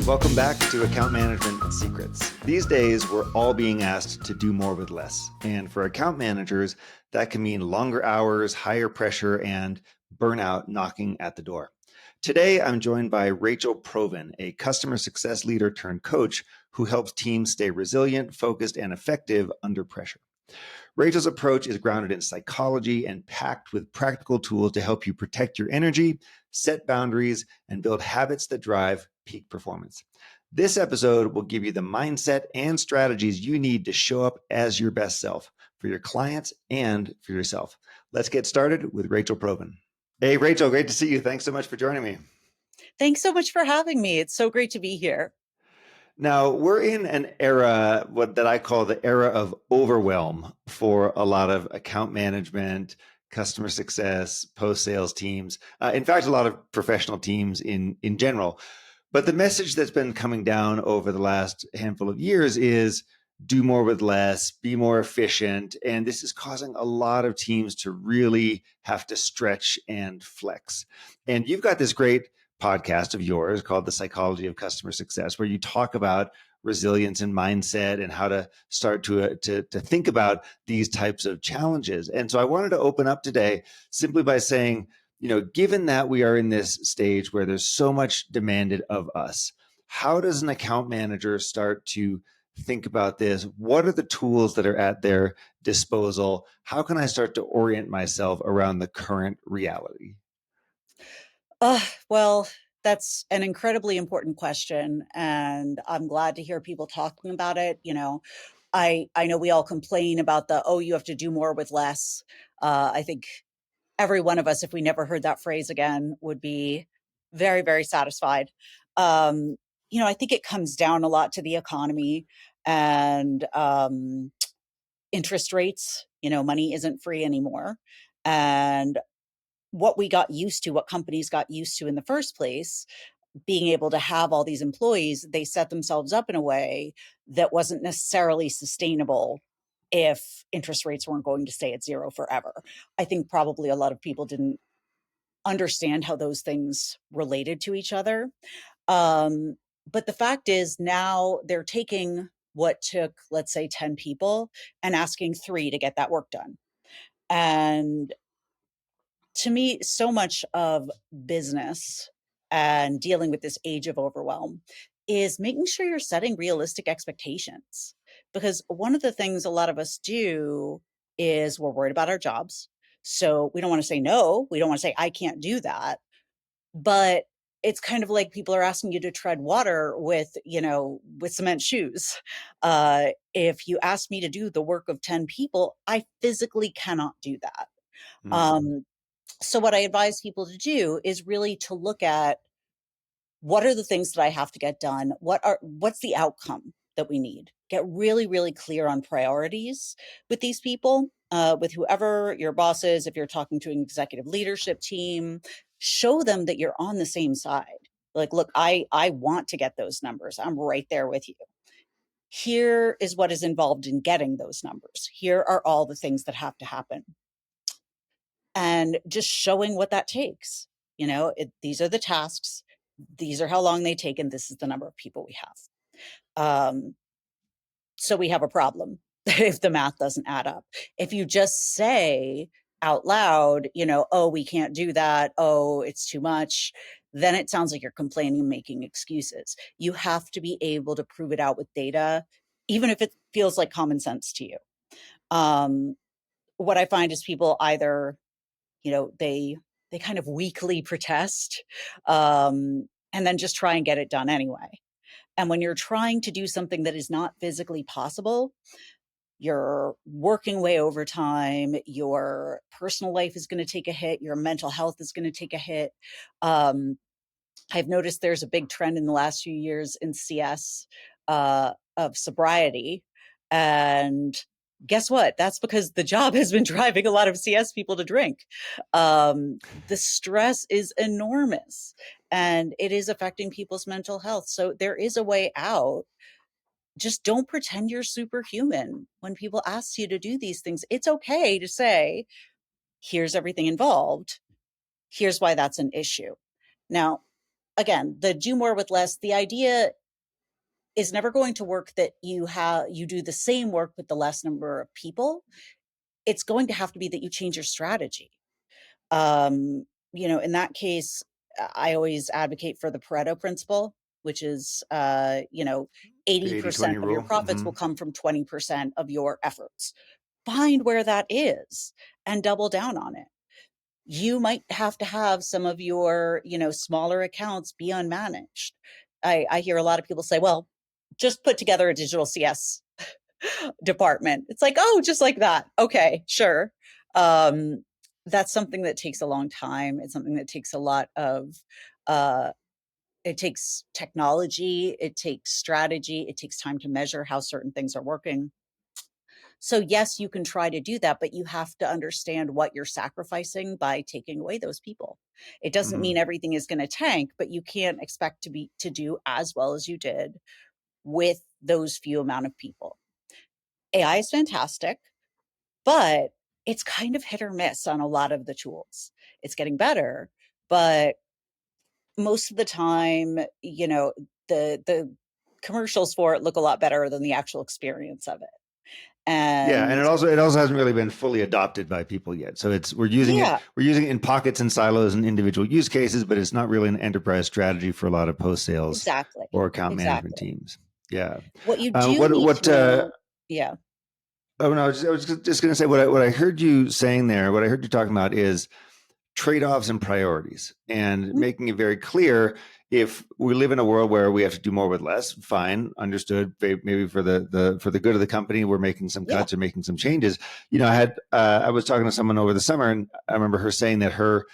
welcome back to Account Management Secrets. These days, we're all being asked to do more with less. And for account managers, that can mean longer hours, higher pressure, and burnout knocking at the door. Today, I'm joined by Rachel Provan, a customer success leader turned coach who helps teams stay resilient, focused, and effective under pressure. Rachel's approach is grounded in psychology and packed with practical tools to help you protect your energy, set boundaries, and build habits that drive peak performance. This episode will give you the mindset and strategies you need to show up as your best self for your clients and for yourself. Let's get started with Rachel Provan. Hey, Rachel, great to see you. Thanks so much for joining me. Thanks so much for having me. It's so great to be here. Now, we're in an era, that I call the era of overwhelm for a lot of account management, customer success, post-sales teams. In fact, a lot of professional teams in general. But the message that's been coming down over the last handful of years is do more with less, be more efficient. And this is causing a lot of teams to really have to stretch and flex. And you've got this great podcast of yours called The Psychology of Customer Success, where you talk about resilience and mindset and how to start to think about these types of challenges. And so I wanted to open up today simply by saying, given that we are in this stage where there's so much demanded of us, how does an account manager start to think about this? What are the tools that are at their disposal? How can I start to orient myself around the current reality? Well, that's an incredibly important question, and I'm glad to hear people talking about it. I know we all complain about you have to do more with less. I think every one of us, if we never heard that phrase again, would be very, very satisfied. I think it comes down a lot to the economy and interest rates. Money isn't free anymore. And what companies got used to in the first place, being able to have all these employees, they set themselves up in a way that wasn't necessarily sustainable if interest rates weren't going to stay at zero forever. I think probably a lot of people didn't understand how those things related to each other. But the fact is now they're taking what took, let's say, 10 people and asking 3 to get that work done. And to me, so much of business and dealing with this age of overwhelm is making sure you're setting realistic expectations. Because one of the things a lot of us do is we're worried about our jobs. So we don't want to say no. We don't want to say, I can't do that. But it's kind of like people are asking you to tread water with cement shoes. If you ask me to do the work of 10 people, I physically cannot do that. Um, so what I advise people to do is really to look at what are the things that I have to get done? What's the outcome that we need? Get really, really clear on priorities with these people, with whoever your boss is. If you're talking to an executive leadership team, show them that you're on the same side. Like, look, I want to get those numbers. I'm right there with you. Here is what is involved in getting those numbers. Here are all the things that have to happen. And just showing what that takes. These are the tasks. These are how long they take, and this is the number of people we have. So we have a problem if the math doesn't add up. If you just say out loud, oh, we can't do that. Oh, it's too much. Then it sounds like you're complaining and making excuses. You have to be able to prove it out with data, even if it feels like common sense to you. What I find is people either they kind of weakly protest, and then just try and get it done anyway. And when you're trying to do something that is not physically possible, you're working way overtime, your personal life is going to take a hit, your mental health is going to take a hit. I've noticed there's a big trend in the last few years in CS of sobriety. And guess what? That's because the job has been driving a lot of CS people to drink. The stress is enormous and it is affecting people's mental health. So there is a way out. Just don't pretend you're superhuman. When people ask you to do these things, it's okay to say, here's everything involved. Here's why that's an issue. Now, again, the do more with less, the idea is never going to work that you do the same work with the less number of people. It's going to have to be that you change your strategy. Um, in that case, I always advocate for the Pareto principle, which is, The 80/20 80% of your rule. profits will come from 20% of your efforts. Find where that is and double down on it. You might have to have some of your, smaller accounts be unmanaged. I hear a lot of people say, well, just put together a digital CS department. It's like, oh, just like that. Okay, sure. Um, that's something that takes a long time. It's something that takes a lot of, uh, it takes technology, it takes strategy, it takes time to measure how certain things are working. So, yes, you can try to do that, but you have to understand what you're sacrificing by taking away those people. It doesn't Hmm. mean everything is going to tank, but you can't expect to do as well as you did with those few amount of people. AI is fantastic, but it's kind of hit or miss on a lot of the tools. It's getting better, but most of the time, the commercials for it look a lot better than the actual experience of it. Yeah, and And it also hasn't really been fully adopted by people yet. So yeah, we're using it in pockets and silos and individual use cases, but it's not really an enterprise strategy for a lot of post sales exactly. or account management Exactly. teams. Yeah. What you do What need to know, yeah. Oh no, I was just going to say what I heard you saying there. What I heard you talking about is trade-offs and priorities, and Mhm. making it very clear, if we live in a world where we have to do more with less, fine, understood. Maybe for the good of the company, we're making some Yeah. cuts or making some changes. I was talking to someone over the summer, and I remember her saying that her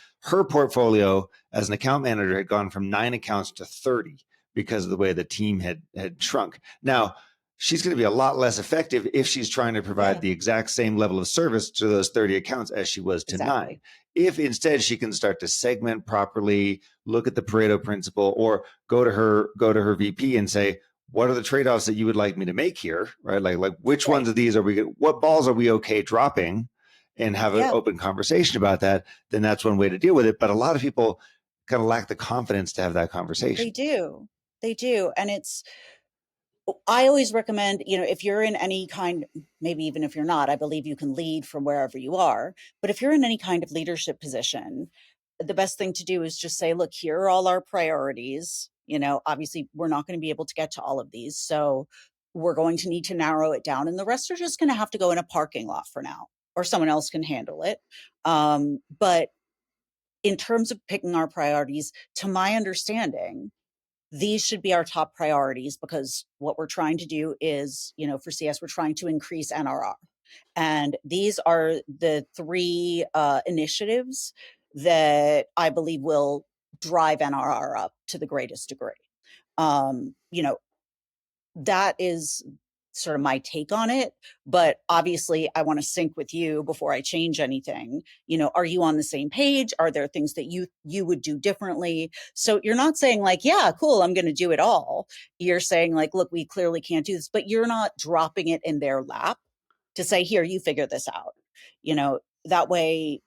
portfolio as an account manager had gone from 9 accounts to 30 because of the way the team had shrunk. Now, she's going to be a lot less effective if she's trying to provide Yeah. the exact same level of service to those 30 accounts as she was to nine. Exactly. If instead she can start to segment properly, look at the Pareto principle, or go to her VP and say, what are the trade-offs that you would like me to make here? Right? Like which Right. ones of these what balls are we okay dropping, and have an Yeah. open conversation about that, then that's one way to deal with it. But a lot of people kind of lack the confidence to have that They conversation. do. They do. And I always recommend, if you're in any kind, maybe even if you're not, I believe you can lead from wherever you are. But if you're in any kind of leadership position, the best thing to do is just say, look, here are all our priorities. Obviously, we're not going to be able to get to all of these. So we're going to need to narrow it down. And the rest are just going to have to go in a parking lot for now, or someone else can handle it. But in terms of picking our priorities, to my understanding, these should be our top priorities, because what we're trying to do is, for CS, we're trying to increase NRR. And these are the three initiatives that I believe will drive NRR up to the greatest degree. Um, you know, that is sort of my take on it, but obviously I want to sync with you before I change anything. Are you on the same page? Are there things that you would do differently? So you're not saying like, yeah, cool, I'm going to do it all. You're saying like, look, we clearly can't do this, but you're not dropping it in their lap to say, here, you figure this out. That way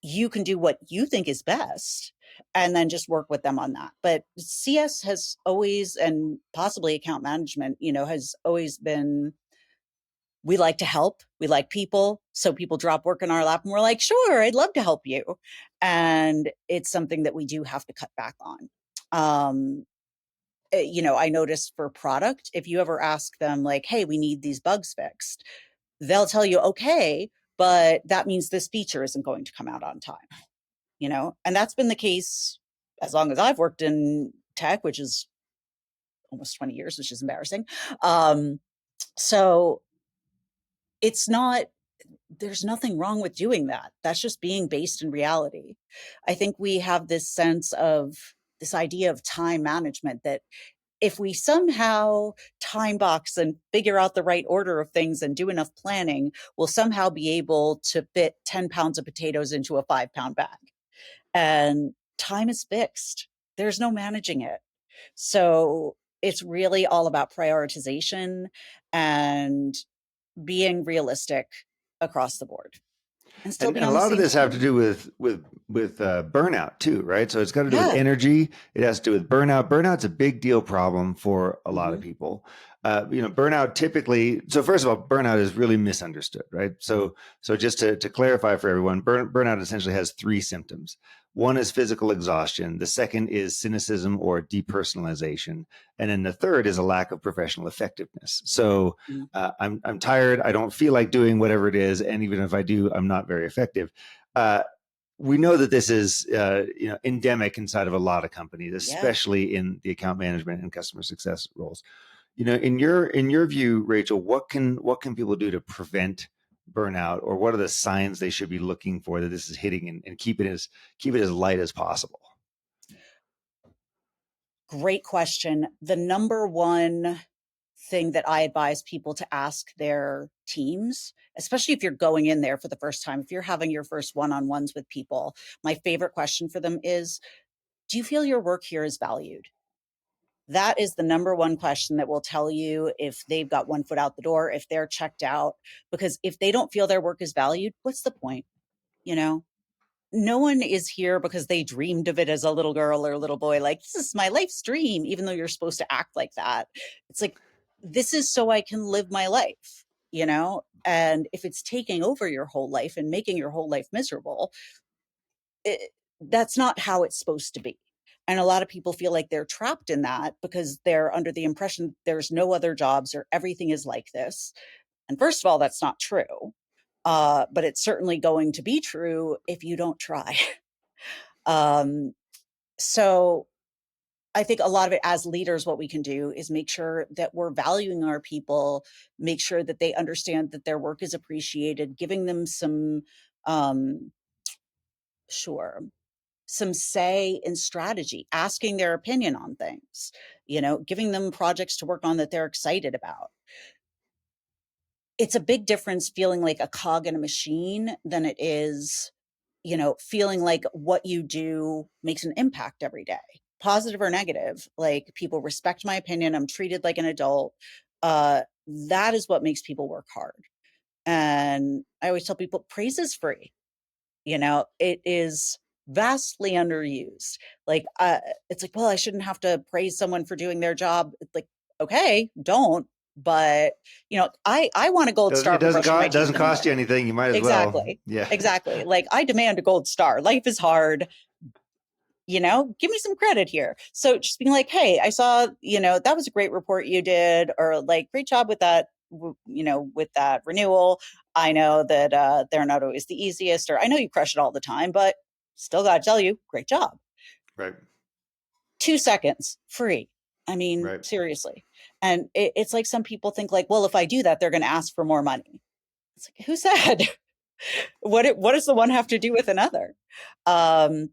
you can do what you think is best and then just work with them on that. But CS has always, and possibly account management, has always been, we like to help, we like people. So people drop work in our lap and we're like, sure, I'd love to help you. And it's something that we do have to cut back on. Um, I noticed for product, if you ever ask them like, hey, we need these bugs fixed, they'll tell you, okay, but that means this feature isn't going to come out on time. And that's been the case as long as I've worked in tech, which is almost 20 years, which is embarrassing. Um, so it's not, there's nothing wrong with doing that. That's just being based in reality. I think we have this sense of this idea of time management that if we somehow time box and figure out the right order of things and do enough planning, we'll somehow be able to fit 10 pounds of potatoes into a 5-pound bag. And time is fixed. There's no managing it. So it's really all about prioritization and being realistic across the board. and still be And a on the lot of same this have to team. do with burnout too, right? So it's got to do with Yeah. energy. It has to do with burnout. Burnout's a big deal problem for a lot of Hmm. people. Burnout typically. So first of all, burnout is really misunderstood, right? So just to clarify for everyone, burnout essentially has three symptoms. One is physical exhaustion. The second is cynicism or depersonalization, and then the third is a lack of professional effectiveness. So I'm tired. I don't feel like doing whatever it is, and even if I do, I'm not very effective. Uh, we know that this is endemic inside of a lot of companies, Yeah. especially in the account management and customer success roles. In your view, Rachel, what can people do to prevent burnout, or what are the signs they should be looking for that this is hitting, and keep it as light as possible? Great question. The number one thing that I advise people to ask their teams, especially if you're going in there for the first time, if you're having your first one-on-ones with people, my favorite question for them is, do you feel your work here is valued? That is the number one question that will tell you if they've got one foot out the door, if they're checked out. Because if they don't feel their work is valued, what's the point? You know, no one is here because they dreamed of it as a little girl or a little boy. Like, this is my life's dream, even though you're supposed to act like that. It's like, this is so I can live my life, you know? And if it's taking over your whole life and making your whole life miserable, that's not how it's supposed to be. And a lot of people feel like they're trapped in that because they're under the impression there's no other jobs or everything is like this. And first of all, that's not true. But it's certainly going to be true if you don't try. um, so I think a lot of it as leaders, what we can do is make sure that we're valuing our people, make sure that they understand that their work is appreciated, giving them um, sure, some say in strategy, asking their opinion on things, giving them projects to work on that they're excited about. It's a big difference feeling like a cog in a machine than it is, feeling like what you do makes an impact every day, positive or negative. Like, people respect my opinion. I'm treated like an adult. That is what makes people work hard. And I always tell people praise is free. It is vastly underused. Like, it's like, well, I shouldn't have to praise someone for doing their job. It's like, okay, don't. But I want a gold It star for doesn't brushing my cost teeth doesn't in the cost you morning. anything. You might as well. Exactly. Yeah. Exactly. Like, I demand a gold star. Life is hard. Give me some credit here. So just being like, hey, I saw, that was a great report you did, or like, great job with that, with that renewal. I know that they're not always the easiest, or I know you crush it all the time, but still got to tell you, great job. Right. 2 seconds free. I mean, Right. seriously. And it's like, some people think like, well, if I do that, they're going to ask for more money. It's like, who said? What does the one have to do with another? Um,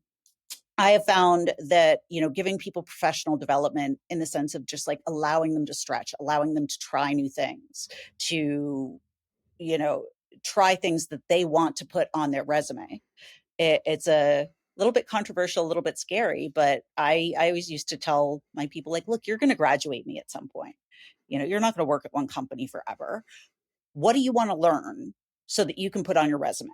I have found that, giving people professional development in the sense of just like allowing them to stretch, allowing them to try new things, to, you know, try things that they want to put on their resume. It's a little bit controversial, a little bit scary, but I always used to tell my people, like, look, you're going to graduate me at some point. You're not going to work at one company forever. What do you want to learn so that you can put on your resume?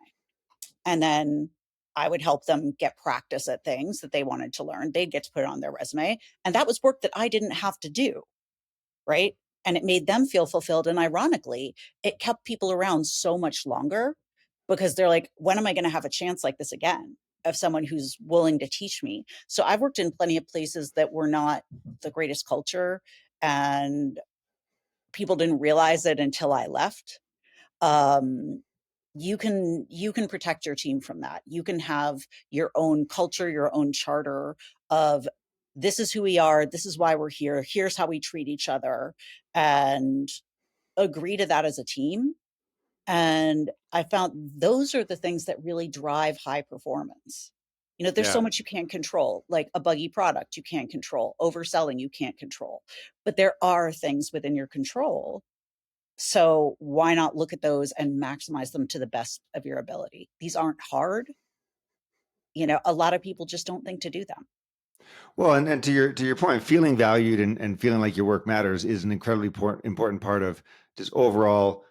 And then I would help them get practice at things that they wanted to learn. They'd get to put it on their resume. And that was work that I didn't have to do. Right. And it made them feel fulfilled. And ironically, it kept people around so much longer because they're like, when am I going to have a chance like this again, of someone who's willing to teach me? So I've worked in plenty of places that were not the greatest culture, and people didn't realize it until I left. um, you can protect your team from that. You can have your own culture, your own charter of, this is who we are, this is why we're here, here's how we treat each other, and agree to that as a team. And I found those are the things that really drive high performance. There's so Yeah. much you can't control, like a buggy product you can't control, overselling you can't control, but there are things within your control. So why not look at those and maximize them to the best of your ability? These aren't hard. A lot of people just don't think to do them. Well, and to your point, feeling valued and feeling like your work matters is an incredibly important part of just overall.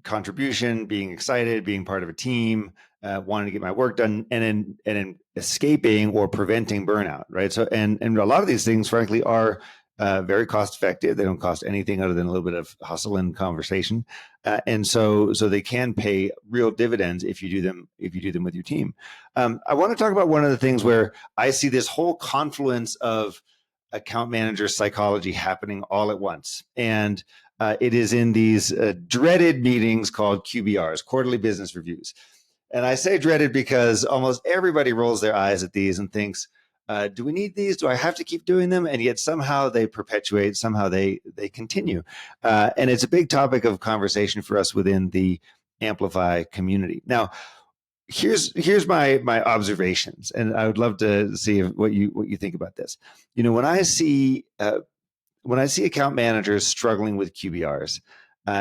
contribution, being excited, being part of a team, wanting to get my work done, and then escaping or preventing burnout, right? So, and a lot of these things, frankly, are very cost effective. They don't cost anything other than a little bit of hustle and conversation, and so they can pay real dividends if you do them with your team. I want to talk about one of the things where I see this whole confluence of account manager psychology happening all at once, and it is in these dreaded meetings called QBRs, quarterly business reviews. And I say dreaded because almost everybody rolls their eyes at these and thinks, do we need these? Do I have to keep doing them? And yet somehow they perpetuate, somehow they continue. And it's a big topic of conversation for us within the Amplify community. Now, here's my observations, and I would love to see what you think about this. When I see account managers struggling with QBRs,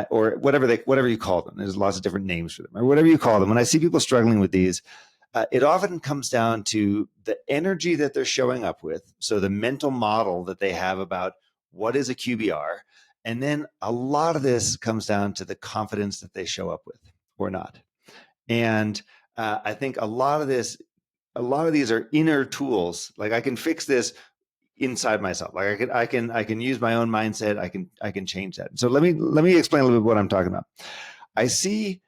or whatever you call them, there's lots of different names for them, or whatever you call them. When I see people struggling with these, it often comes down to the energy that they're showing up with. So the mental model that they have about what is a QBR, and then a lot of this comes down to the confidence that they show up with or not. And I think a lot of these are inner tools. Like, I can fix this inside myself. Like, I can use my own mindset. I can change that. So let me explain a little bit what I'm talking about. I see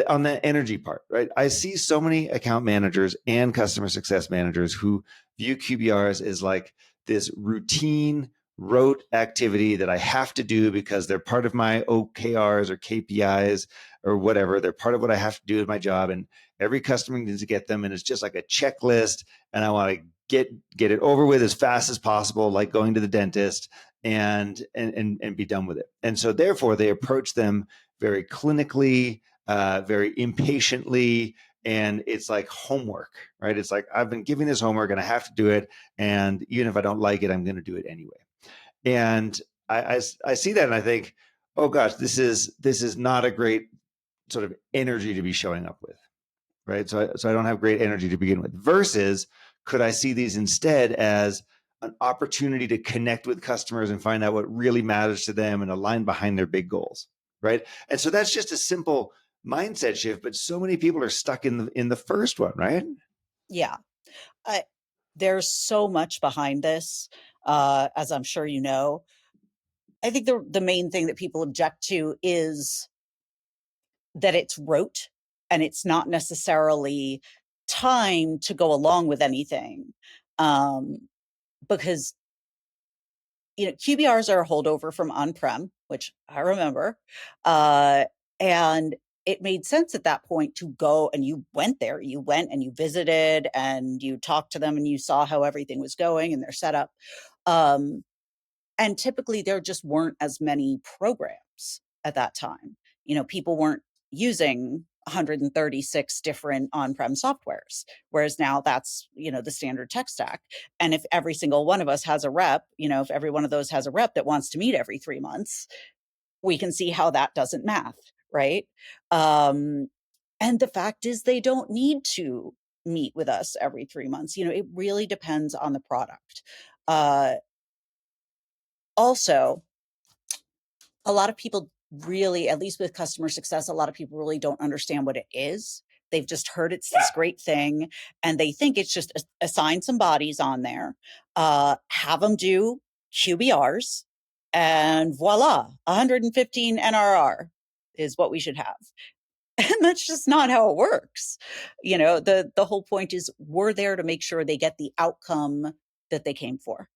on the energy part, right? I see so many account managers and customer success managers who view QBRs as like this routine, rote activity that I have to do because they're part of my OKRs or KPIs or whatever. They're part of what I have to do with my job, and every customer needs to get them, and it's just like a checklist, and I want to get it over with as fast as possible, like going to the dentist, and be done with it. And so therefore they approach them very clinically, very impatiently, and it's like homework, right? It's like, I've been giving this homework and I have to do it, and even if I don't like it, I'm going to do it anyway. And I see that and I think, oh gosh, this is not a great sort of energy to be showing up with, right? So I don't have great energy to begin with. Versus, could I see these instead as an opportunity to connect with customers and find out what really matters to them and align behind their big goals, right? And so that's just a simple mindset shift, but so many people are stuck in the first one, right? Yeah. I, there's so much behind this, as I'm sure you know. I think the main thing that people object to is that it's rote and it's not necessarily time to go along with anything. Because QBRs are a holdover from on-prem, which I remember. And it made sense at that point to go, and you went there, you went and you visited and you talked to them and you saw how everything was going and their setup. Um, and typically there just weren't as many programs at that time. People weren't using 136 different on-prem softwares, whereas now that's the standard tech stack. And if every single one of us has a rep, if every one of those has a rep that wants to meet every 3 months, we can see how that doesn't math, right? um, and the fact is, they don't need to meet with us every 3 months. It really depends on the product. Also, a lot of people really, at least with customer success, a lot of people really don't understand what it is. They've just heard it's this great thing, and they think it's just assign some bodies on there, have them do QBRs, and voila, 115 NRR is what we should have. And that's just not how it works. The whole point is, we're there to make sure they get the outcome that they came for.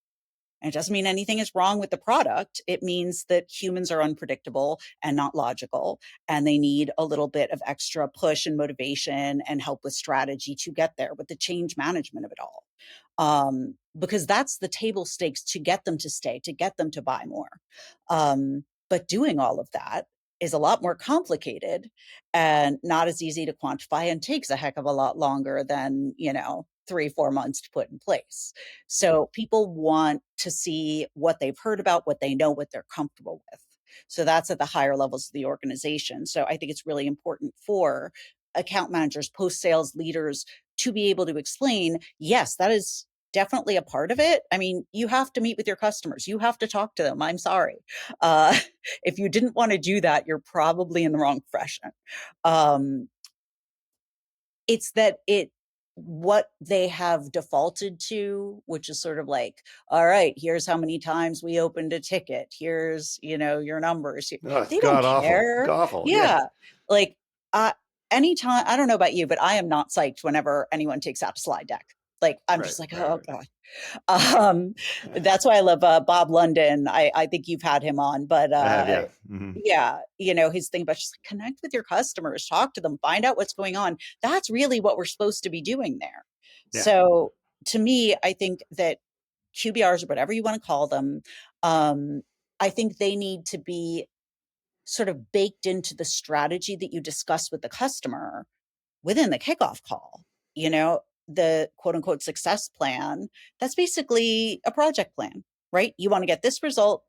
And it doesn't mean anything is wrong with the product. It means that humans are unpredictable and not logical, and they need a little bit of extra push and motivation and help with strategy to get there, with the change management of it all. Because that's the table stakes to get them to stay, to get them to buy more. But doing all of that is a lot more complicated and not as easy to quantify, and takes a heck of a lot longer than, 3-4 months to put in place. So people want to see what they've heard about, what they know, what they're comfortable with. So that's at the higher levels of the organization. So I think it's really important for account managers, post-sales leaders to be able to explain, yes, that is definitely a part of it. I mean, you have to meet with your customers. You have to talk to them. I'm sorry. Uh, if you didn't want to do that, you're probably in the wrong profession. Um, it's that it what they have defaulted to, which is sort of like, all right, here's how many times we opened a ticket. Here's, your numbers. Oh, it's They don't god awful. care. Awful. Yeah. Yeah. Like, anytime, I don't know about you, but I am not psyched whenever anyone takes out a slide deck. Like, I'm Right. just like, Right. oh Right. God. That's why I love Bob London. I think you've had him on, but I have. Yeah. Hmm. yeah, his thing about just like, connect with your customers, talk to them, find out what's going on. That's really what we're supposed to be doing there. Yeah. So to me, I think that QBRs or whatever you want to call them, um, I think they need to be sort of baked into the strategy that you discuss with the customer within the kickoff call. The quote unquote success plan, that's basically a project plan, right? You want to get this result.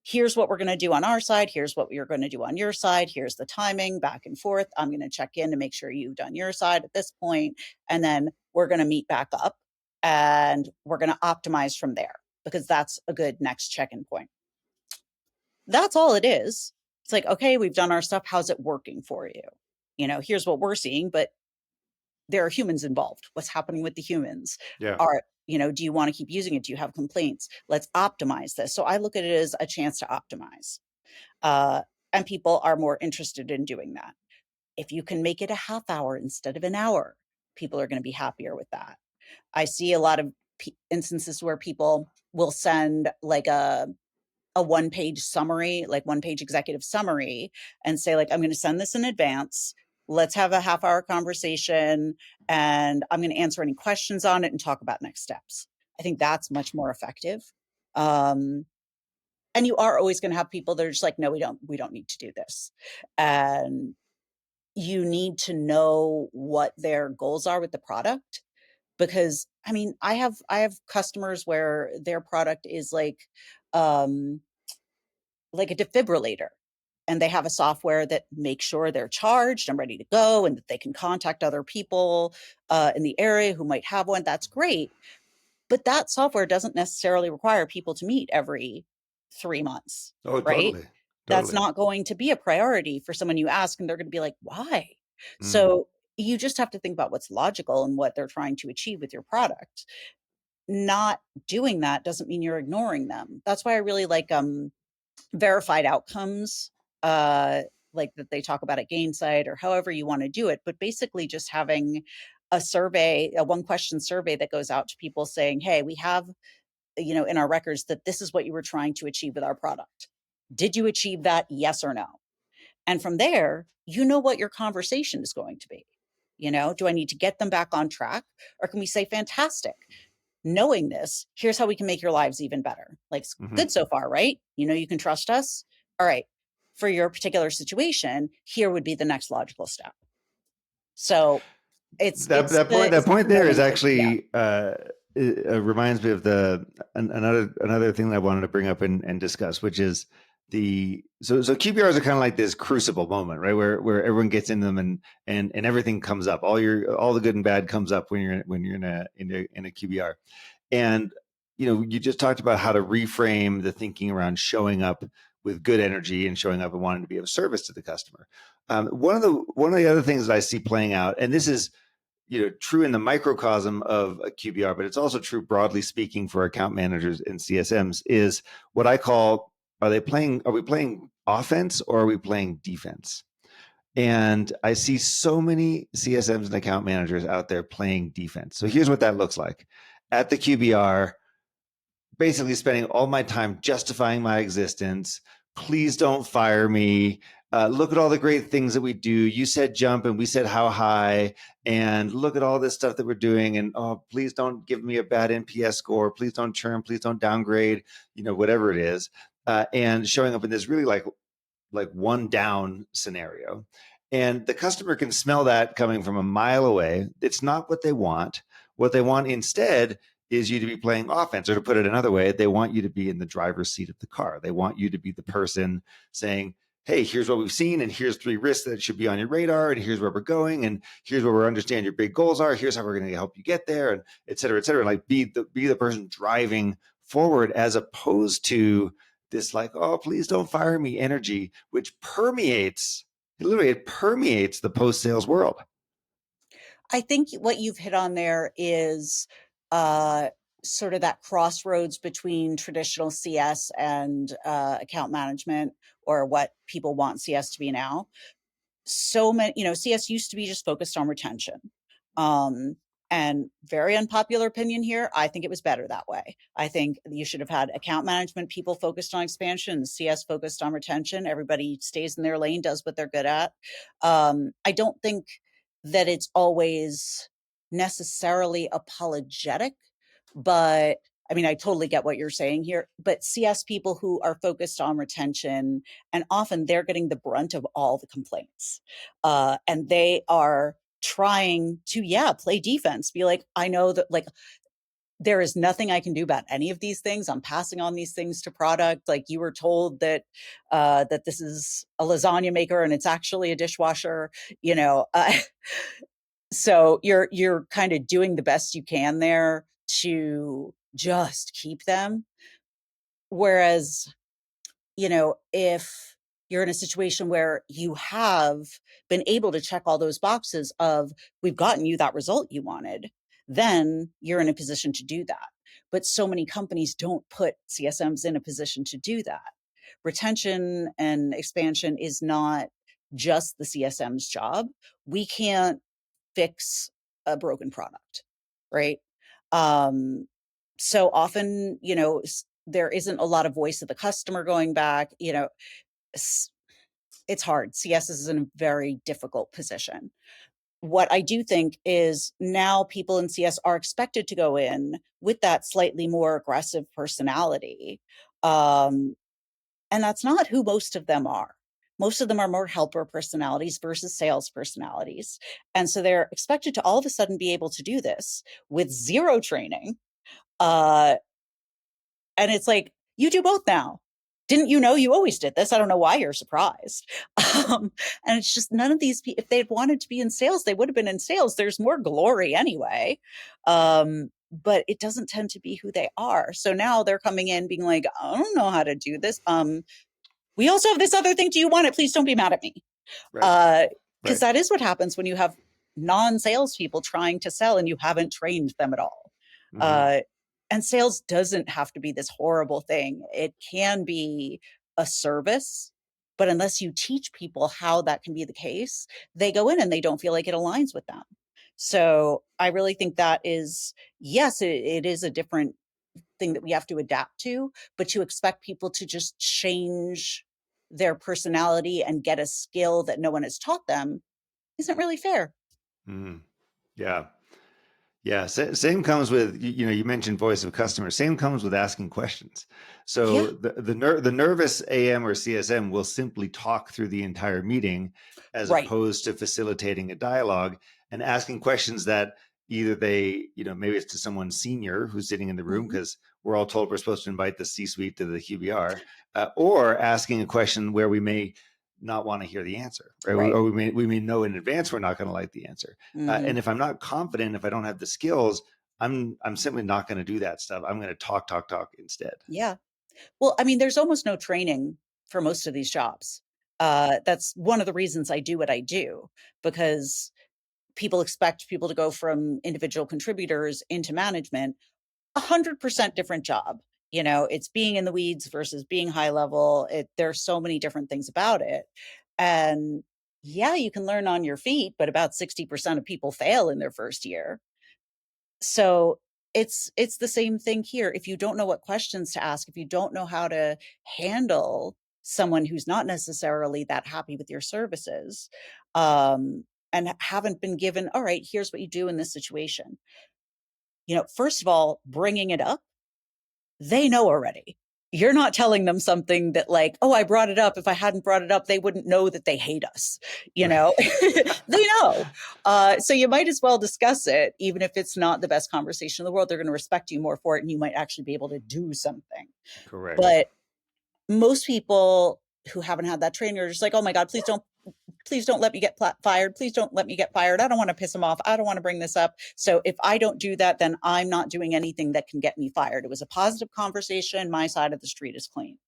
Here's what we're going to do on our side. Here's what you're going to do on your side. Here's the timing back and forth. I'm going to check in to make sure you've done your side at this point. And then we're going to meet back up and we're going to optimize from there because that's a good next check-in point. That's all it is. It's like, okay, we've done our stuff. How's it working for you? Here's what we're seeing, but there are humans involved. What's happening with the humans? Yeah. Do you want to keep using it? Do you have complaints? Let's optimize this. So I look at it as a chance to optimize. Uh, and people are more interested in doing that. If you can make it a half hour instead of an hour, people are going to be happier with that. I see a lot of instances where people will send like a one-page summary, like one-page executive summary, and say, like, I'm going to send this in advance. Let's have a half-hour conversation, and I'm going to answer any questions on it and talk about next steps. I think that's much more effective. And you are always going to have people that are just like, no, we don't need to do this. And you need to know what their goals are with the product. Because I mean, I have customers where their product is like a defibrillator, and they have a software that makes sure they're charged and ready to go and that they can contact other people in the area who might have one. That's great. But that software doesn't necessarily require people to meet every 3 months, Oh, right? totally. That's Totally. not going to be a priority for someone you ask, and they're going to be like, why? Mm. So you just have to think about what's logical and what they're trying to achieve with your product. Not doing that doesn't mean you're ignoring them. That's why I really like verified outcomes, uh, like that they talk about at Gainsight or however you want to do it, but basically just having a survey, a one question survey that goes out to people saying, hey, we have, in our records that this is what you were trying to achieve with our product. Did you achieve that? Yes or no? And from there, you know what your conversation is going to be. Do I need to get them back on track, or can we say, fantastic, knowing this, here's how we can make your lives even better. Like, it's Hmm. good so far, right? You can trust us. All right. For your particular situation, here would be the next logical step. So it's That it's that the point that it's point the there is knowing thing. Yeah. actually it reminds me of another thing that I wanted to bring up and discuss, which is so QBRs are kind of like this crucible moment, right, where everyone gets in them and everything comes up, all the good and bad comes up when you're in a QBR. And you just talked about how to reframe the thinking around showing up with good energy and showing up and wanting to be of service to the customer. One of the other things that I see playing out, and this is true in the microcosm of a QBR, but it's also true broadly speaking for account managers and CSMs, is what I call, are we playing offense or are we playing defense? And I see so many CSMs and account managers out there playing defense. So here's what that looks like. At the QBR, basically spending all my time justifying my existence. Please don't fire me. Look at all the great things that we do. You said jump and we said how high. And look at all this stuff that we're doing. And oh, please don't give me a bad NPS score. Please don't churn. Please don't downgrade, whatever it is. And showing up in this really like one down scenario. And the customer can smell that coming from a mile away. It's not what they want. What they want instead is you to be playing offense, or to put it another way, they want you to be in the driver's seat of the car. They want you to be the person saying, hey, here's what we've seen, and here's 3 risks that should be on your radar, and here's where we're going, and here's where we understand your big goals are. Here's how we're going to help you get there, and et cetera, et cetera. Like be the person driving forward, as opposed to this like, oh, please don't fire me energy, which permeates, literally it permeates the post-sales world. I think what you've hit on there is uh, sort of that crossroads between traditional CS and account management, or what people want CS to be now. So many, CS used to be just focused on retention. Um, and very unpopular opinion here, I think it was better that way. I think you should have had account management people focused on expansion, CS focused on retention. Everybody stays in their lane, does what they're good at. I don't think that it's always necessarily apologetic, but I mean, I totally get what you're saying here, but CS people who are focused on retention, and often they're getting the brunt of all the complaints. And they are trying to, yeah, play defense, be like, I know that, like, there is nothing I can do about any of these things. I'm passing on these things to product. Like, you were told that that this is a lasagna maker and it's actually a dishwasher, you know. So you're kind of doing the best you can there to just keep them. Whereas, if you're in a situation where you have been able to check all those boxes of, we've gotten you that result you wanted, then you're in a position to do that. But so many companies don't put CSMs in a position to do that. Retention and expansion is not just the CSM's job. We can't fix a broken product, right? Um, so often, there isn't a lot of voice of the customer going back. It's hard. CS is in a very difficult position. What I do think is now people in CS are expected to go in with that slightly more aggressive personality. Um, and that's not who most of them are. Most of them are more helper personalities versus sales personalities. And so they're expected to all of a sudden be able to do this with zero training. Uh, and it's like, you do both now. Didn't you know you always did this? I don't know why you're surprised. And it's just, none of these people, if they'd wanted to be in sales, they would have been in sales. There's more glory anyway. But it doesn't tend to be who they are. So now they're coming in being like, I don't know how to do this. We also have this other thing. Do you want it? Please don't be mad at me. Right. Because that is what happens when you have non-sales people trying to sell and you haven't trained them at all. Mm-hmm. And sales doesn't have to be this horrible thing. It can be a service, but unless you teach people how that can be the case, they go in and they don't feel like it aligns with them. So I really think that is, yes, it is a different thing that we have to adapt to, but to expect people to just change their personality and get a skill that no one has taught them isn't really fair. Mm. Yeah. Yeah, same comes with, you mentioned voice of customer. Same comes with asking questions. Yeah, So the nervous AM or CSM will simply talk through the entire meeting, as right. opposed to facilitating a dialogue and asking questions that either maybe it's to someone senior who's sitting in the room, Mhm. because we're all told we're supposed to invite the C-suite to the QBR, or asking a question where we may not want to hear the answer, right? Right. Or we may know in advance we're not going to like the answer. Hmm. And if I'm not confident, if I don't have the skills, I'm simply not going to do that stuff. I'm going to talk instead. Yeah. Well, I mean, there's almost no training for most of these jobs. That's one of the reasons I do what I do, because people expect people to go from individual contributors into management. 100% different job. It's being in the weeds versus being high level. There's so many different things about it. And yeah, you can learn on your feet, but about 60% of people fail in their first year. So it's the same thing here. If you don't know what questions to ask, if you don't know how to handle someone who's not necessarily that happy with your services, and haven't been given, all right, here's what you do in this situation. First of all, bringing it up, they know already. You're not telling them something that, like, oh, I brought it up. If I hadn't brought it up, they wouldn't know that they hate us. Right. They know. So you might as well discuss it, even if it's not the best conversation in the world. They're going to respect you more for it, and you might actually be able to do something. Correct. But most people who haven't had that training are just like, oh my God, please don't let me get fired. Please don't let me get fired. I don't want to piss them off. I don't want to bring this up. So if I don't do that, then I'm not doing anything that can get me fired. It was a positive conversation. My side of the street is clean.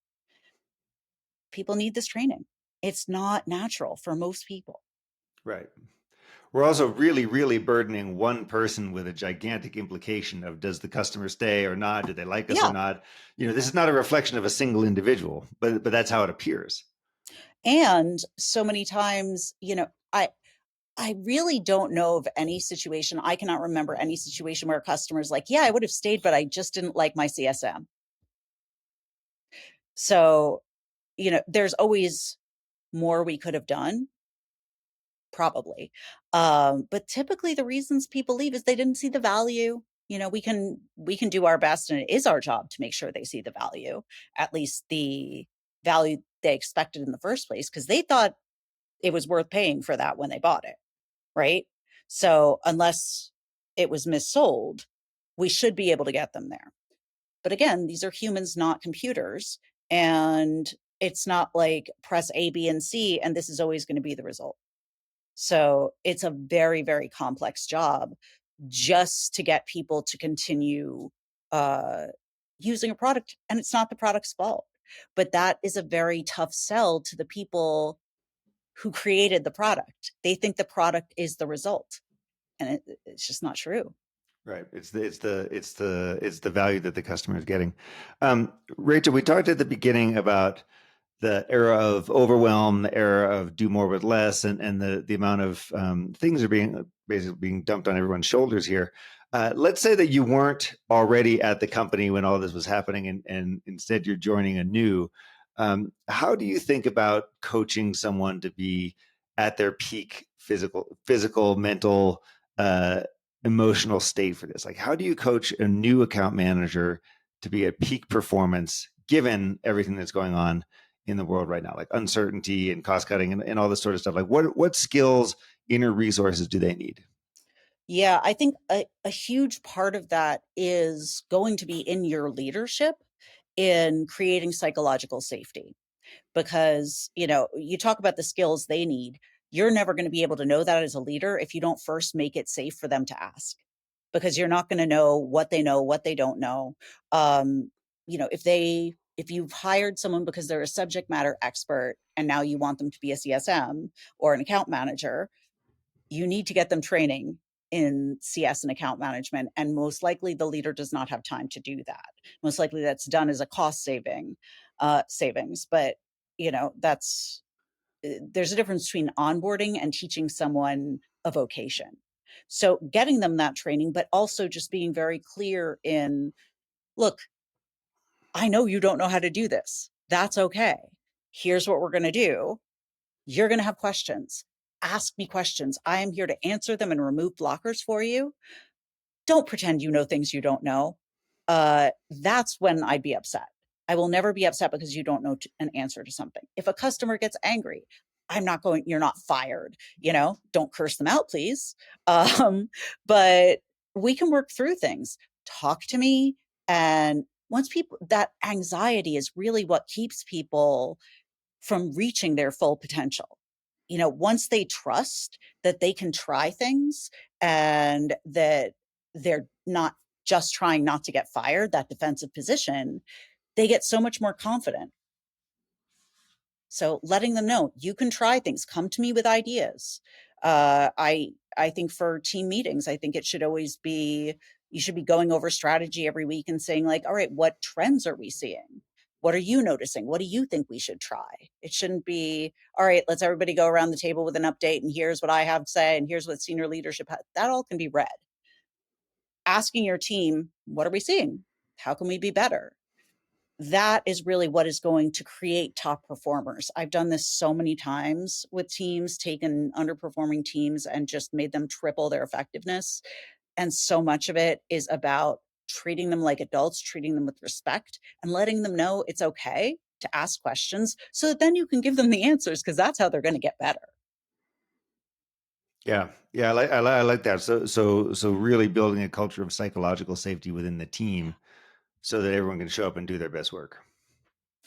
People need this training. It's not natural for most people. Right. We're also really, really burdening one person with a gigantic implication of does the customer stay or not? Do they like us or Yeah. not? This is not a reflection of a single individual, but that's how it appears. And so many times, I really don't know of any situation. I cannot remember any situation where a customer's like, yeah, I would have stayed, but I just didn't like my CSM. So, there's always more we could have done, probably. But typically the reasons people leave is they didn't see the value. We can do our best, and it is our job to make sure they see the value, at least the value they expected in the first place, because they thought it was worth paying for that when they bought it, right? So unless it was missold, we should be able to get them there. But again, these are humans, not computers. And it's not like press A, B, and C, and this is always going to be the result. So it's a very, very complex job just to get people to continue uh, using a product. And it's not the product's fault. But that is a very tough sell to the people who created the product. They think the product is the result, and it's just not true. Right. It's the value that the customer is getting. Rachel, we talked at the beginning about the era of overwhelm, the era of do more with less, and the amount of things are basically being dumped on everyone's shoulders here. Let's say that you weren't already at the company when all this was happening, and instead you're joining anew. How do you think about coaching someone to be at their peak physical, mental, emotional state for this? Like, how do you coach a new account manager to be at peak performance given everything that's going on in the world right now, like uncertainty and cost cutting and all this sort of stuff? Like, what skills, inner resources do they need? Yeah, I think a huge part of that is going to be in your leadership in creating psychological safety. Because you talk about the skills they need. You're never going to be able to know that as a leader if you don't first make it safe for them to ask, because you're not going to know what they don't know. um, if you've hired someone because they're a subject matter expert and now you want them to be a CSM or an account manager, you need to get them training in CS and account management. And most likely the leader does not have time to do that. Most likely that's done as a cost savings. But that's there's a difference between onboarding and teaching someone a vocation. So getting them that training, but also just being very clear in, look, I know you don't know how to do this. That's okay. Here's what we're going to do. You're going to have questions. Ask me questions. I am here to answer them and remove blockers for you. Don't pretend you know things you don't know. That's when I'd be upset. I will never be upset because you don't know an answer to something. If a customer gets angry, you're not fired, don't curse them out, please. But we can work through things. Talk to me. And that anxiety is really what keeps people from reaching their full potential. Once they trust that they can try things and that they're not just trying not to get fired, that defensive position, they get so much more confident. So letting them know you can try things, come to me with ideas. I think for team meetings, I think it should always be, you should be going over strategy every week and saying like, all right, what trends are we seeing? What are you noticing? What do you think we should try? It shouldn't be, all right, let's everybody go around the table with an update and here's what I have to say and here's what senior leadership has. That all can be read. Asking your team, what are we seeing? How can we be better? That is really what is going to create top performers. I've done this so many times with teams, taken underperforming teams and just made them triple their effectiveness. And so much of it is about treating them like adults, treating them with respect, and letting them know it's okay to ask questions so that then you can give them the answers, because that's how they're going to get better. Yeah, yeah, I like that. So really building a culture of psychological safety within the team so that everyone can show up and do their best work.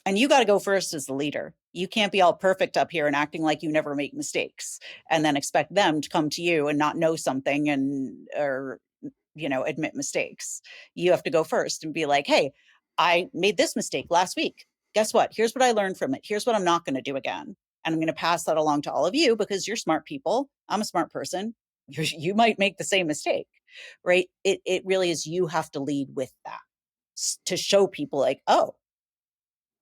And you got to go first as the leader. You can't be all perfect up here and acting like you never make mistakes and then expect them to come to you and not know something and or admit mistakes. You have to go first and be like, hey, I made this mistake last week. Guess what? Here's what I learned from it. Here's what I'm not going to do again. And I'm going to pass that along to all of you because you're smart people. I'm a smart person. You might make the same mistake, right? It really is, you have to lead with that to show people like, oh,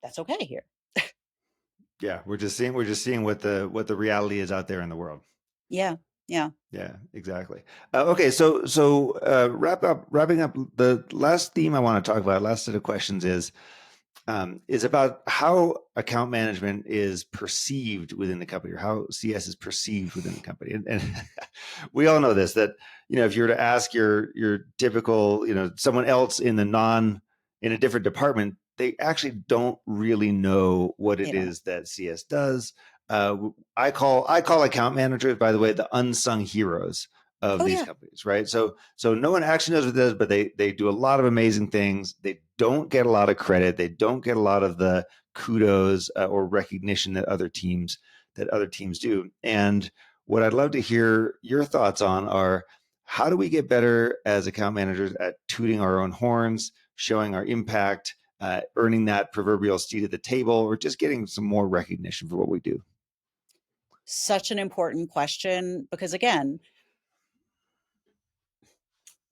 that's okay here. Yeah, we're just seeing what the reality is out there in the world. Yeah. Yeah. Yeah, exactly. Okay, so wrapping up, the last theme I want to talk about, last set of questions is about how account management is perceived within the company, or how CS is perceived within the company. And we all know this, that, if you were to ask your typical, someone else in a different department, they actually don't really know what They it don't. is that CS does. I call account managers, by the way, the unsung heroes of Oh, these yeah. companies, right? So no one actually knows what it is, but they do a lot of amazing things. They don't get a lot of credit. They don't get a lot of the kudos or recognition that other teams do. And what I'd love to hear your thoughts on are, how do we get better as account managers at tooting our own horns, showing our impact, earning that proverbial seat at the table, or just getting some more recognition for what we do? Such an important question because, again,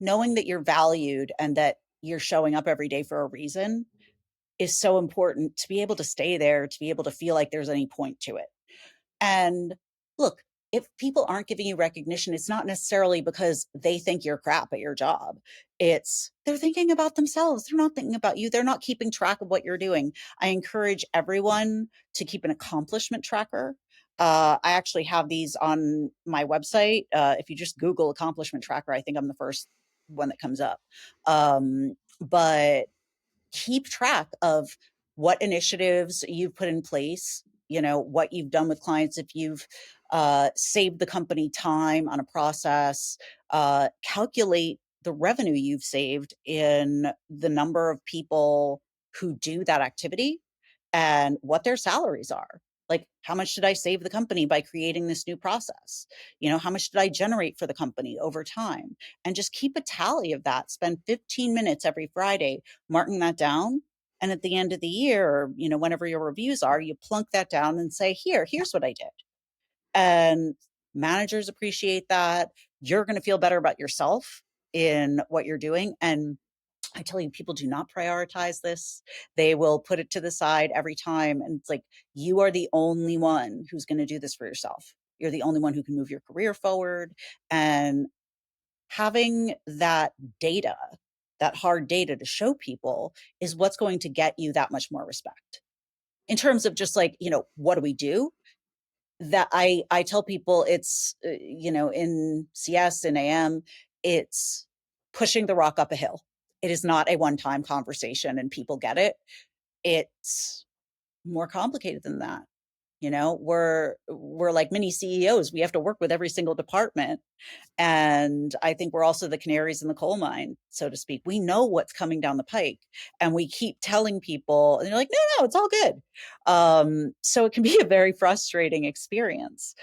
knowing that you're valued and that you're showing up every day for a reason is so important to be able to stay there, to be able to feel like there's any point to it. And look, if people aren't giving you recognition, it's not necessarily because they think you're crap at your job. It's they're thinking about themselves. They're not thinking about you. They're not keeping track of what you're doing. I encourage everyone to keep an accomplishment tracker. I actually have these on my website. If you just Google accomplishment tracker, I think I'm the first one that comes up. But keep track of what initiatives you've put in place, what you've done with clients, if you've saved the company time on a process, calculate the revenue you've saved in the number of people who do that activity and what their salaries are. Like, how much did I save the company by creating this new process? How much did I generate for the company over time? And just keep a tally of that. Spend 15 minutes every Friday marking that down. And at the end of the year, or whenever your reviews are, you plunk that down and say, here's what I did. And managers appreciate that. You're going to feel better about yourself in what you're doing. And I tell you, people do not prioritize this. They will put it to the side every time. And it's like, you are the only one who's going to do this for yourself. You're the only one who can move your career forward. And having that data, that hard data to show people, is what's going to get you that much more respect. In terms of just like, what do we do? That I tell people it's, in CS and AM, it's pushing the rock up a hill. It is not a one-time conversation and people get it. It's more complicated than that. We're like mini CEOs. We have to work with every single department. And I think we're also the canaries in the coal mine, so to speak. We know what's coming down the pike and we keep telling people, and they're like, no, it's all good. So it can be a very frustrating experience.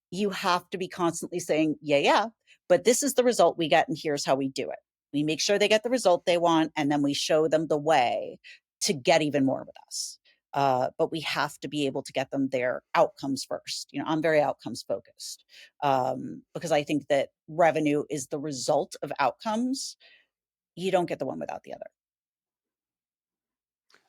You have to be constantly saying, yeah, but this is the result we get, and here's how we do it. We make sure they get the result they want, and then we show them the way to get even more with us. But we have to be able to get them their outcomes first. I'm very outcomes focused, because I think that revenue is the result of outcomes. You don't get the one without the other.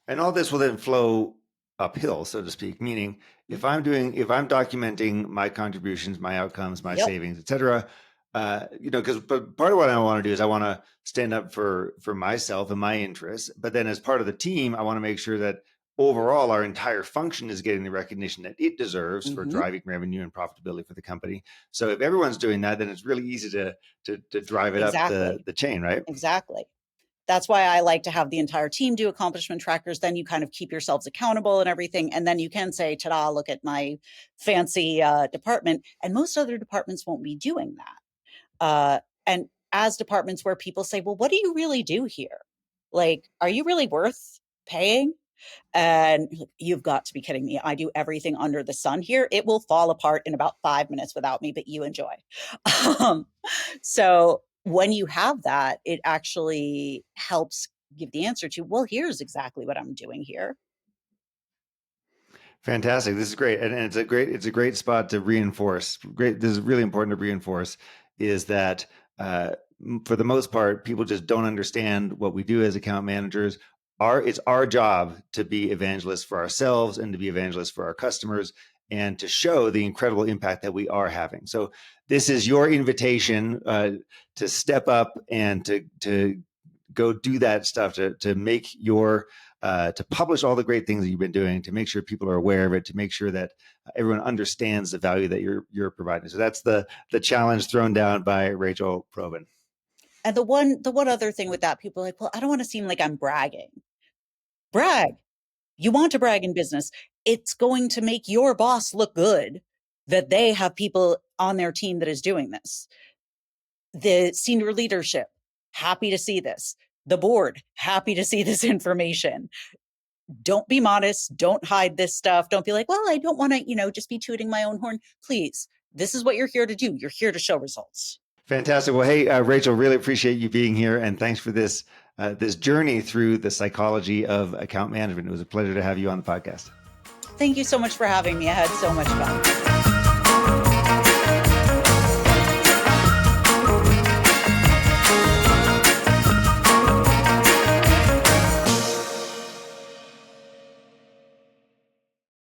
And all this will then flow uphill, so to speak, meaning if I'm documenting my contributions, my outcomes, my Yep. savings, et cetera, but part of what I want to do is I want to stand up for myself and my interests. But then as part of the team, I want to make sure that overall our entire function is getting the recognition that it deserves for Hmm. driving revenue and profitability for the company. So if everyone's doing that, then it's really easy to drive it up Exactly. the chain, right? Exactly. That's why I like to have the entire team do accomplishment trackers. Then you kind of keep yourselves accountable and everything. And then you can say, ta-da, look at my fancy department. And most other departments won't be doing that. And as departments where people say, well, what do you really do here? Like, are you really worth paying? And you've got to be kidding me. I do everything under the sun here. It will fall apart in about 5 minutes without me, but you enjoy. Um, so when you have that, it actually helps give the answer to, well, here's exactly what I'm doing here. Fantastic. This is great. And it's a great spot to reinforce. Great. This is really important to reinforce is that for the most part, people just don't understand what we do as account managers. It's our job to be evangelists for ourselves and to be evangelists for our customers and to show the incredible impact that we are having. So this is your invitation to step up and to go do that stuff, to make your to publish all the great things that you've been doing, to make sure people are aware of it, to make sure that everyone understands the value that you're providing. So that's the challenge thrown down by Rachel Provan. And the one other thing with that, people are like, well, I don't want to seem like I'm bragging. Brag. You want to brag in business. It's going to make your boss look good that they have people on their team that is doing this. The senior leadership, happy to see this. The board, happy to see this information. Don't be modest. Don't hide this stuff. Don't be like, well, I don't want to, just be tooting my own horn. Please, this is what you're here to do. You're here to show results. Fantastic. Well, hey, Rachel, really appreciate you being here, and thanks for this journey through the psychology of account management. It was a pleasure to have you on the podcast. Thank you so much for having me. I had so much fun.